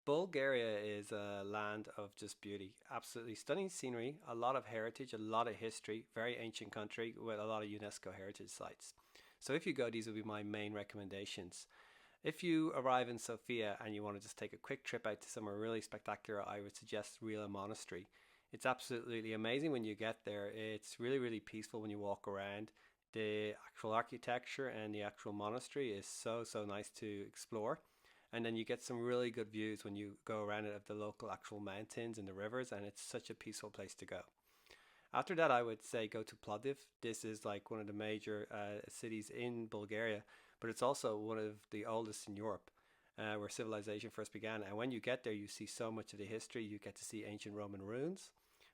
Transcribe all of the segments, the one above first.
Bulgaria is a land of just beauty, absolutely stunning scenery, a lot of heritage, a lot of history, very ancient country with a lot of UNESCO heritage sites. So if you go, these will be my main recommendations. If you arrive in Sofia and you want to just take a quick trip out to somewhere really spectacular, I would suggest Rila Monastery. It's absolutely amazing when you get there. It's really, really peaceful when you walk around. The actual architecture and the actual monastery is so, so nice to explore. And then you get some really good views when you go around it of the local actual mountains and the rivers, and it's such a peaceful place to go. After that, I would say go to Plovdiv. This is like one of the major cities in Bulgaria, but it's also one of the oldest in Europe, where civilization first began. And when you get there, you see so much of the history. You get to see ancient Roman ruins.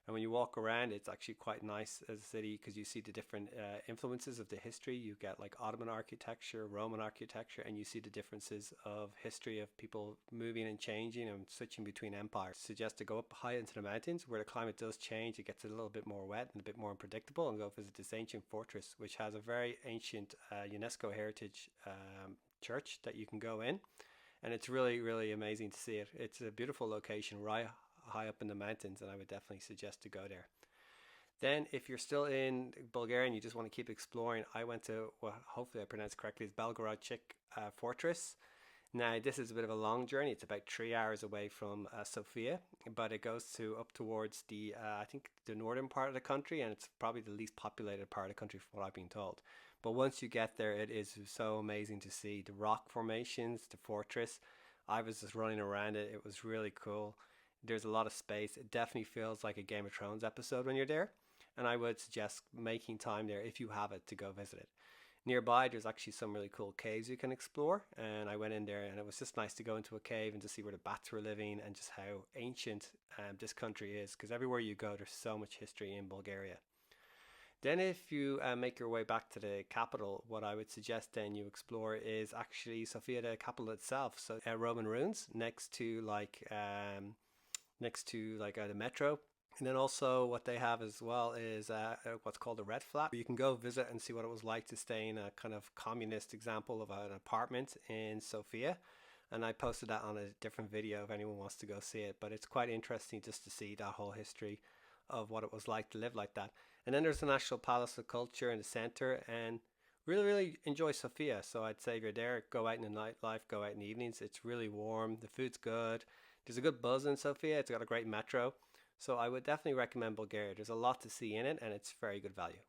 And when you walk around, it's actually quite nice as a city because you see the different influences of the history. You get like Ottoman architecture, Roman architecture, and you see the differences of history of people moving and changing and switching between empires. I suggest to go up high into the mountains where the climate does change. It gets a little bit more wet and a bit more unpredictable, and go visit this ancient fortress, which has a very ancient UNESCO heritage church that you can go in, and it's really, really amazing to see it. It's a beautiful location right high up in the mountains, and I would definitely suggest to go there. Then, if you're still in Bulgaria and you just want to keep exploring, I went to, well, hopefully I pronounced correctly, is Belgorodchik Fortress. Now, this is a bit of a long journey. It's about 3 hours away from Sofia, but it goes to up towards the, I think, the northern part of the country, and it's probably the least populated part of the country from what I've been told. But once you get there, it is so amazing to see the rock formations, the fortress. I was just running around it. It was really cool. There's a lot of space. It definitely feels like a Game of Thrones episode when you're there. And I would suggest making time there if you have it to go visit it. Nearby, there's actually some really cool caves you can explore. And I went in there and it was just nice to go into a cave and to see where the bats were living and just how ancient this country is. Because everywhere you go, there's so much history in Bulgaria. Then, if you make your way back to the capital, what I would suggest then you explore is actually Sofia, the capital itself. So, Roman ruins next to like the metro. And then also what they have as well is what's called a red flat. You can go visit and see what it was like to stay in a kind of communist example of an apartment in Sofia. And I posted that on a different video if anyone wants to go see it. But it's quite interesting just to see that whole history of what it was like to live like that. And then there's the National Palace of Culture in the center, and really, really enjoy Sofia. So I'd say if you're there, go out in the nightlife, go out in the evenings. It's really warm, the food's good. There's a good buzz in Sofia. It's got a great metro. So I would definitely recommend Bulgaria. There's a lot to see in it, and it's very good value.